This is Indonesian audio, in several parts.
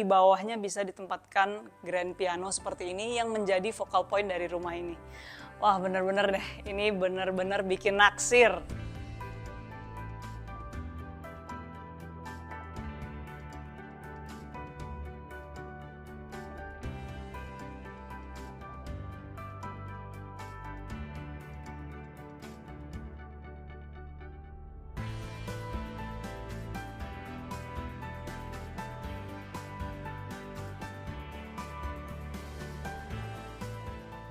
Di bawahnya bisa ditempatkan grand piano seperti ini yang menjadi focal point dari rumah ini. Wah, bener-bener deh, ini bener-bener bikin naksir.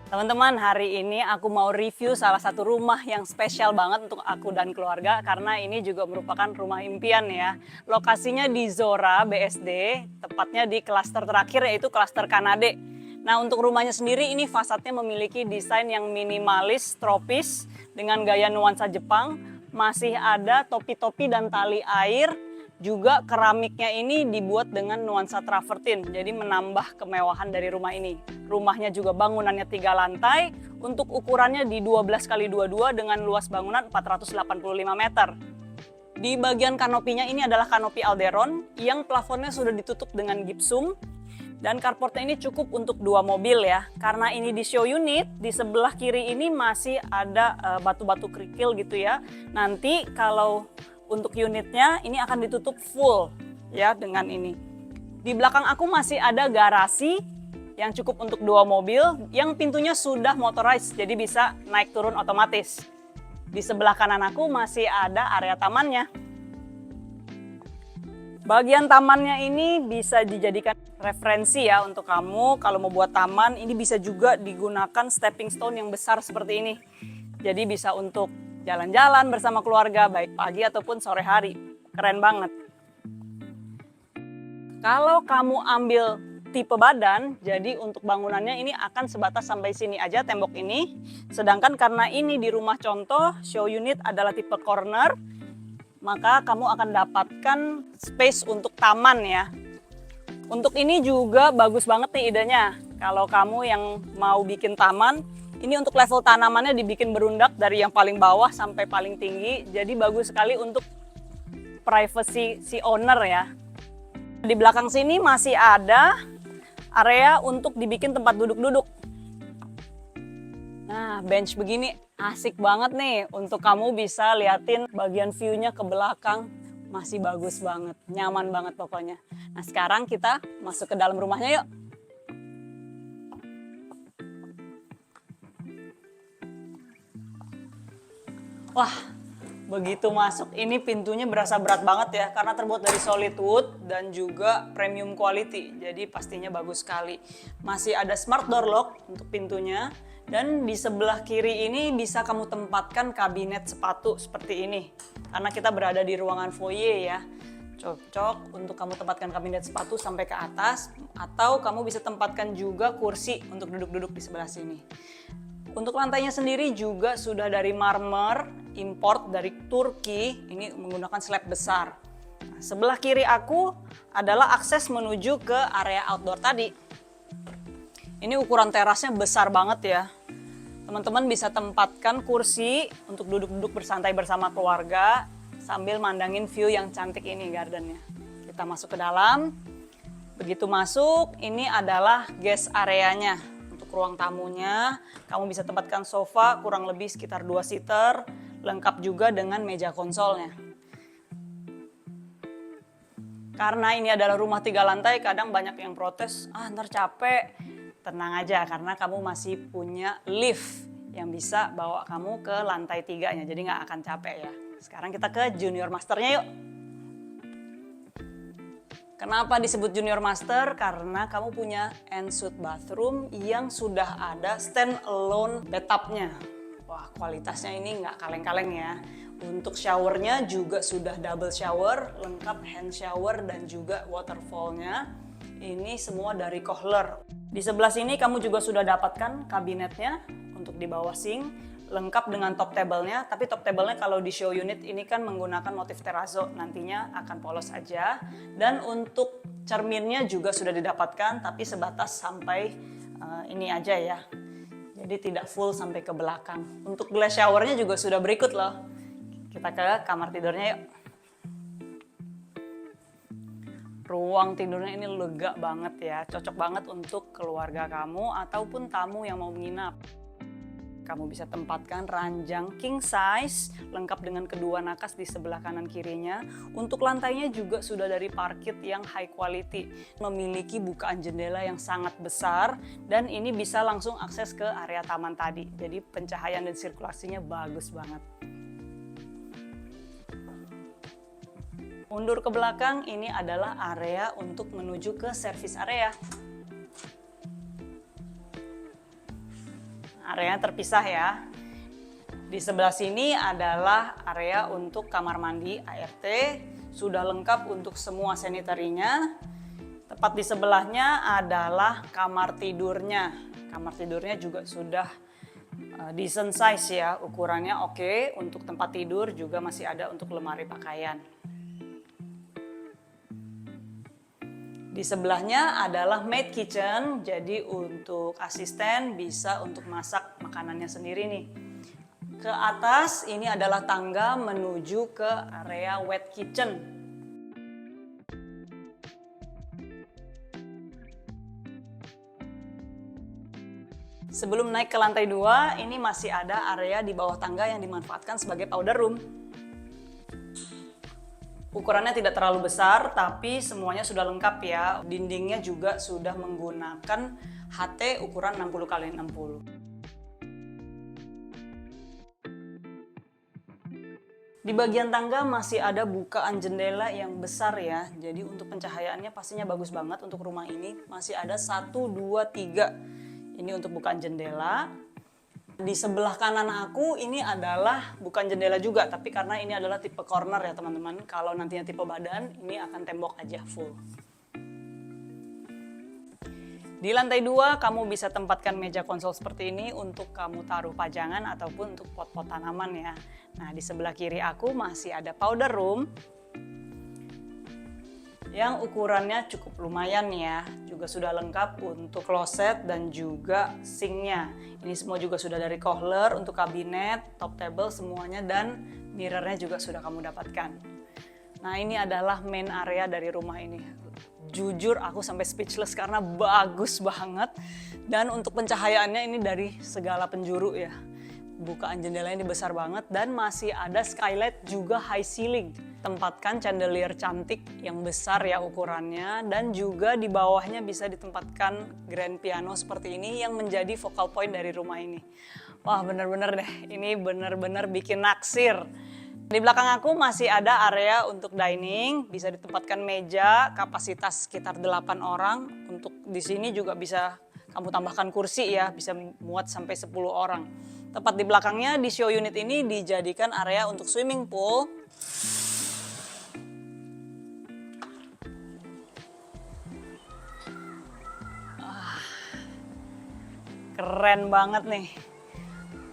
Teman-teman, hari ini aku mau review salah satu rumah yang spesial banget untuk aku dan keluarga karena ini juga merupakan rumah impian ya. Lokasinya di Zora BSD, tepatnya di klaster terakhir yaitu klaster Kanade. Nah, untuk rumahnya sendiri ini fasadnya memiliki desain yang minimalis, tropis dengan gaya nuansa Jepang. Masih ada topi-topi dan tali air. Juga keramiknya ini dibuat dengan nuansa travertin, jadi menambah kemewahan dari rumah ini. Rumahnya juga bangunannya 3 lantai, untuk ukurannya di 12 x 22 dengan luas bangunan 485 meter. Di bagian kanopinya ini adalah kanopi Alderon yang plafonnya sudah ditutup dengan gipsum. Dan carportnya ini cukup untuk 2 mobil ya. Karena ini di show unit, di sebelah kiri ini masih ada batu-batu kerikil gitu ya. Nanti kalau untuk unitnya ini akan ditutup full ya dengan ini. Di belakang aku masih ada garasi yang cukup untuk 2 mobil yang pintunya sudah motorized jadi bisa naik turun otomatis. Di sebelah kanan aku masih ada area tamannya. Bagian tamannya ini bisa dijadikan referensi ya untuk kamu kalau mau buat taman. Ini bisa juga digunakan stepping stone yang besar seperti ini. Jadi bisa untuk jalan-jalan bersama keluarga, baik pagi ataupun sore hari. Keren banget. Kalau kamu ambil tipe badan, jadi untuk bangunannya ini akan sebatas sampai sini aja tembok ini. Sedangkan karena ini di rumah contoh, show unit adalah tipe corner, maka kamu akan dapatkan space untuk taman ya. Untuk ini juga bagus banget nih idenya. Kalau kamu yang mau bikin taman, ini untuk level tanamannya dibikin berundak dari yang paling bawah sampai paling tinggi. Jadi bagus sekali untuk privacy si owner ya. Di belakang sini masih ada area untuk dibikin tempat duduk-duduk. Nah, bench begini asik banget nih untuk kamu bisa liatin bagian view-nya ke belakang. Masih bagus banget, nyaman banget pokoknya. Nah, sekarang kita masuk ke dalam rumahnya yuk. Wah, begitu masuk ini pintunya berasa berat banget ya karena terbuat dari solid wood dan juga premium quality. Jadi pastinya bagus sekali. Masih ada smart door lock untuk pintunya dan di sebelah kiri ini bisa kamu tempatkan kabinet sepatu seperti ini. Karena kita berada di ruangan foyer ya. Cocok untuk kamu tempatkan kabinet sepatu sampai ke atas atau kamu bisa tempatkan juga kursi untuk duduk-duduk di sebelah sini. Untuk lantainya sendiri juga sudah dari marmer import dari Turki, ini menggunakan slab besar. Nah, sebelah kiri aku adalah akses menuju ke area outdoor tadi. Ini ukuran terasnya besar banget ya. Teman-teman bisa tempatkan kursi untuk duduk-duduk bersantai bersama keluarga sambil mandangin view yang cantik ini gardennya. Kita masuk ke dalam. Begitu masuk, ini adalah guest areanya. Ruang tamunya, kamu bisa tempatkan sofa kurang lebih sekitar 2 seater, lengkap juga dengan meja konsolnya. Karena ini adalah rumah 3 lantai, kadang banyak yang protes, ntar capek. Tenang aja, karena kamu masih punya lift yang bisa bawa kamu ke lantai 3-nya, jadi nggak akan capek ya. Sekarang kita ke junior masternya yuk. Kenapa disebut junior master? Karena kamu punya ensuite bathroom yang sudah ada stand-alone bathtubnya. Wah, kualitasnya ini nggak kaleng-kaleng ya. Untuk showernya juga sudah double shower, lengkap hand shower dan juga waterfallnya. Ini semua dari Kohler. Di sebelah sini kamu juga sudah dapatkan kabinetnya untuk di bawah sink. Lengkap dengan top table-nya, tapi top table-nya kalau di show unit ini kan menggunakan motif terrazzo, nantinya akan polos aja. Dan untuk cerminnya juga sudah didapatkan, tapi sebatas sampai ini aja ya. Jadi tidak full sampai ke belakang. Untuk glass shower-nya juga sudah berikut loh. Kita ke kamar tidurnya yuk. Ruang tidurnya ini lega banget ya, cocok banget untuk keluarga kamu ataupun tamu yang mau menginap. Kamu bisa tempatkan ranjang king size lengkap dengan kedua nakas di sebelah kanan kirinya. Untuk lantainya juga sudah dari parket yang high quality. Memiliki bukaan jendela yang sangat besar dan ini bisa langsung akses ke area taman tadi. Jadi pencahayaan dan sirkulasinya bagus banget. Mundur ke belakang, ini adalah area untuk menuju ke service area. Areanya terpisah ya. Di sebelah sini adalah area untuk kamar mandi ART, sudah lengkap untuk semua sanitarinya. Tepat di sebelahnya adalah kamar tidurnya. Kamar tidurnya juga sudah decent size ya, ukurannya oke. Untuk tempat tidur juga masih ada untuk lemari pakaian. Di sebelahnya adalah maid kitchen, jadi untuk asisten bisa untuk masak makanannya sendiri nih. Ke atas ini adalah tangga menuju ke area wet kitchen. Sebelum naik ke lantai 2, ini masih ada area di bawah tangga yang dimanfaatkan sebagai powder room. Ukurannya tidak terlalu besar, tapi semuanya sudah lengkap ya. Dindingnya juga sudah menggunakan HT ukuran 60 x 60. Di bagian tangga masih ada bukaan jendela yang besar ya. Jadi untuk pencahayaannya pastinya bagus banget untuk rumah ini. Masih ada 1, 2, 3. Ini untuk bukaan jendela. Di sebelah kanan aku ini adalah bukan jendela juga, tapi karena ini adalah tipe corner ya teman-teman. Kalau nantinya tipe badan, ini akan tembok aja full. Di lantai 2 kamu bisa tempatkan meja konsol seperti ini untuk kamu taruh pajangan ataupun untuk pot-pot tanaman ya. Nah di sebelah kiri aku masih ada powder room yang ukurannya cukup lumayan ya. Juga sudah lengkap untuk kloset dan juga sinknya. Ini semua juga sudah dari Kohler untuk kabinet, top table semuanya, dan mirrornya juga sudah kamu dapatkan. Nah ini adalah main area dari rumah ini. Jujur aku sampai speechless karena bagus banget. Dan untuk pencahayaannya ini dari segala penjuru ya. Bukaan jendelanya ini besar banget dan masih ada skylight juga high ceiling. Tempatkan chandelier cantik yang besar ya ukurannya, dan juga di bawahnya bisa ditempatkan grand piano seperti ini yang menjadi focal point dari rumah ini. Wah bener-bener deh, ini bener-bener bikin naksir. Di belakang aku masih ada area untuk dining, bisa ditempatkan meja kapasitas sekitar 8 orang. Untuk di sini juga bisa kamu tambahkan kursi ya, bisa muat sampai 10 orang. Tepat di belakangnya di show unit ini dijadikan area untuk swimming pool. Keren banget nih.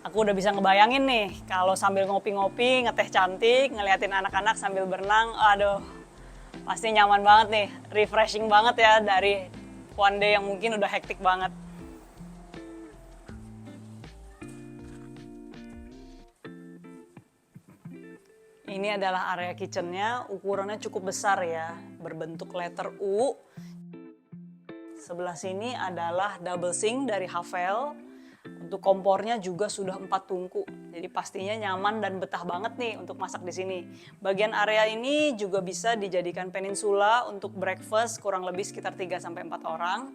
Aku udah bisa ngebayangin nih kalau sambil ngopi-ngopi, ngeteh cantik, ngeliatin anak-anak sambil berenang. Aduh, pasti nyaman banget nih. Refreshing banget ya dari one day yang mungkin udah hektik banget. Ini adalah area kitchennya, ukurannya cukup besar ya, berbentuk letter U. Sebelah sini adalah double sink dari Havel. Untuk kompornya juga sudah 4 tungku, jadi pastinya nyaman dan betah banget nih untuk masak di sini. Bagian area ini juga bisa dijadikan peninsula untuk breakfast kurang lebih sekitar 3-4 orang.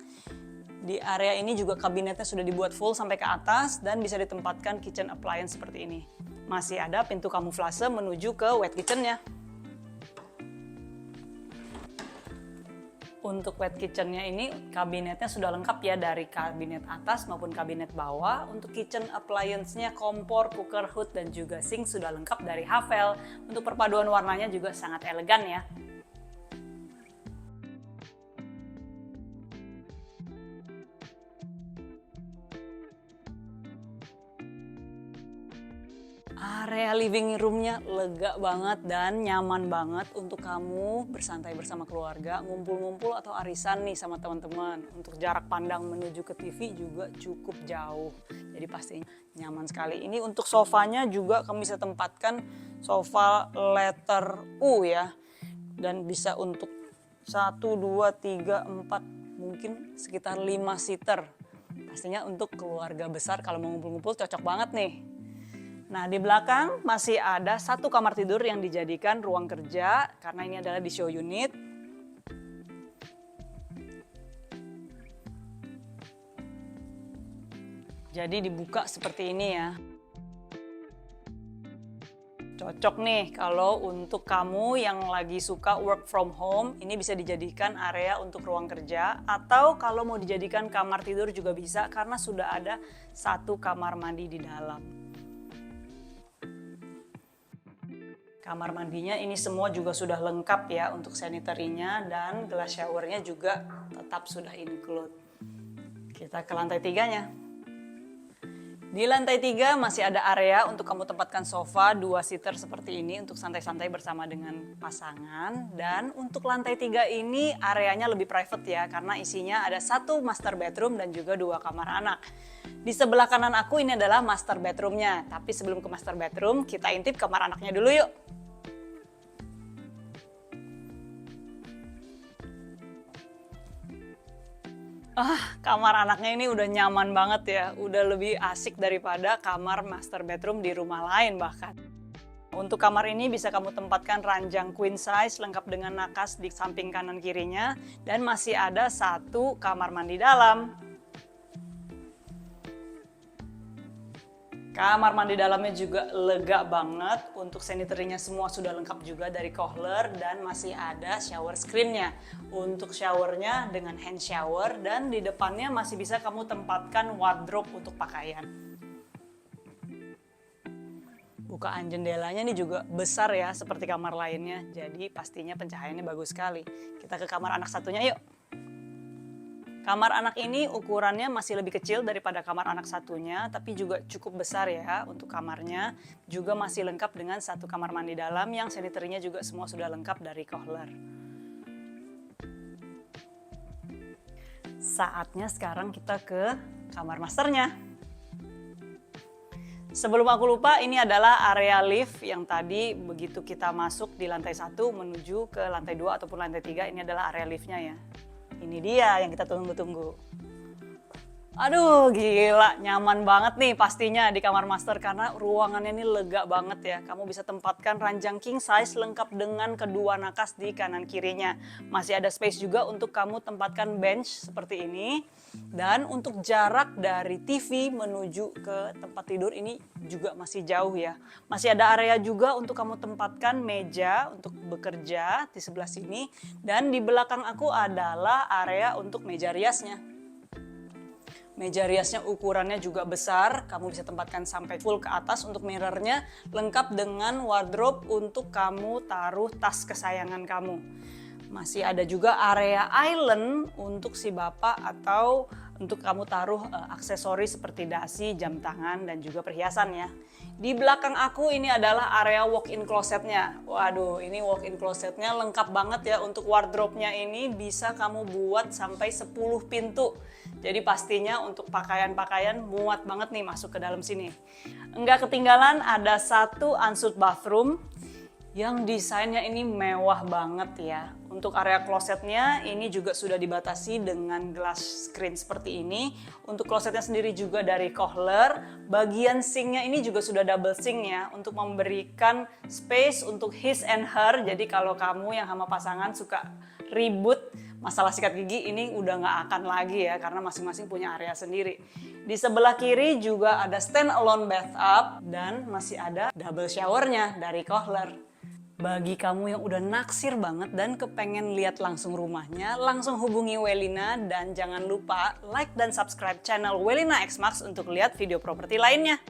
Di area ini juga kabinetnya sudah dibuat full sampai ke atas dan bisa ditempatkan kitchen appliance seperti ini. Masih ada pintu kamuflase menuju ke wet kitchennya. Untuk wet kitchennya ini kabinetnya sudah lengkap ya, dari kabinet atas maupun kabinet bawah. Untuk kitchen appliance-nya kompor, cooker hood, dan juga sink sudah lengkap dari Havel. Untuk perpaduan warnanya juga sangat elegan ya. Area living room-nya lega banget dan nyaman banget untuk kamu bersantai bersama keluarga, ngumpul-ngumpul atau arisan nih sama teman-teman. Untuk jarak pandang menuju ke TV juga cukup jauh, jadi pastinya nyaman sekali. Ini untuk sofanya juga kamu bisa tempatkan sofa letter U ya, dan bisa untuk 1, 2, 3, 4, mungkin sekitar 5 seater. Pastinya untuk keluarga besar kalau mau ngumpul-ngumpul cocok banget nih. Nah, di belakang masih ada satu kamar tidur yang dijadikan ruang kerja karena ini adalah di show unit. Jadi dibuka seperti ini ya. Cocok nih kalau untuk kamu yang lagi suka work from home, ini bisa dijadikan area untuk ruang kerja, atau kalau mau dijadikan kamar tidur juga bisa karena sudah ada satu kamar mandi di dalam. Kamar mandinya ini semua juga sudah lengkap ya untuk sanitary-nya, dan gelas showernya juga tetap sudah include. Kita ke lantai 3-nya. Di lantai 3 masih ada area untuk kamu tempatkan sofa 2 seater seperti ini untuk santai-santai bersama dengan pasangan. Dan untuk lantai 3 ini areanya lebih private ya, karena isinya ada satu master bedroom dan juga 2 kamar anak. Di sebelah kanan aku ini adalah master bedroomnya, tapi sebelum ke master bedroom kita intip kamar anaknya dulu yuk. Kamar anaknya ini udah nyaman banget ya, udah lebih asik daripada kamar master bedroom di rumah lain bahkan. Untuk kamar ini bisa kamu tempatkan ranjang queen size lengkap dengan nakas di samping kanan kirinya, dan masih ada satu kamar mandi dalam. Kamar mandi dalamnya juga lega banget, untuk sanitary-nya semua sudah lengkap juga dari Kohler, dan masih ada shower screen-nya. Untuk showernya dengan hand shower, dan di depannya masih bisa kamu tempatkan wardrobe untuk pakaian. Bukaan jendelanya ini juga besar ya seperti kamar lainnya, jadi pastinya pencahayaannya bagus sekali. Kita ke kamar anak satunya yuk. Kamar anak ini ukurannya masih lebih kecil daripada kamar anak satunya, tapi juga cukup besar ya untuk kamarnya. Juga masih lengkap dengan satu kamar mandi dalam yang sanitary-nya juga semua sudah lengkap dari Kohler. Saatnya sekarang kita ke kamar masternya. Sebelum aku lupa, ini adalah area lift yang tadi begitu kita masuk di lantai 1 menuju ke lantai 2 ataupun lantai 3, ini adalah area liftnya ya. Ini dia yang kita tunggu-tunggu. Aduh gila, nyaman banget nih pastinya di kamar master karena ruangannya ini lega banget ya. Kamu bisa tempatkan ranjang king size lengkap dengan kedua nakas di kanan kirinya. Masih ada space juga untuk kamu tempatkan bench seperti ini. Dan untuk jarak dari TV menuju ke tempat tidur ini juga masih jauh ya. Masih ada area juga untuk kamu tempatkan meja untuk bekerja di sebelah sini. Dan di belakang aku adalah area untuk meja riasnya. Meja riasnya ukurannya juga besar, kamu bisa tempatkan sampai full ke atas untuk mirrornya, lengkap dengan wardrobe untuk kamu taruh tas kesayangan kamu. Masih ada juga area island untuk si bapak atau untuk kamu taruh aksesoris seperti dasi, jam tangan, dan juga perhiasan ya. Di belakang aku ini adalah area walk-in closetnya. Waduh, ini walk-in closetnya lengkap banget ya. Untuk wardrobe-nya ini bisa kamu buat sampai 10 pintu. Jadi pastinya untuk pakaian-pakaian muat banget nih masuk ke dalam sini. Enggak ketinggalan ada satu ensuite bathroom yang desainnya ini mewah banget ya. Untuk area klosetnya ini juga sudah dibatasi dengan glass screen seperti ini. Untuk klosetnya sendiri juga dari Kohler. Bagian sinknya ini juga sudah double sink ya, untuk memberikan space untuk his and her. Jadi kalau kamu yang sama pasangan suka ribut masalah sikat gigi, ini udah nggak akan lagi ya, karena masing-masing punya area sendiri. Di sebelah kiri juga ada stand alone bathtub dan masih ada double showernya dari Kohler. Bagi kamu yang udah naksir banget dan kepengen lihat langsung rumahnya, langsung hubungi Welina, dan jangan lupa like dan subscribe channel Welina X Max untuk lihat video properti lainnya.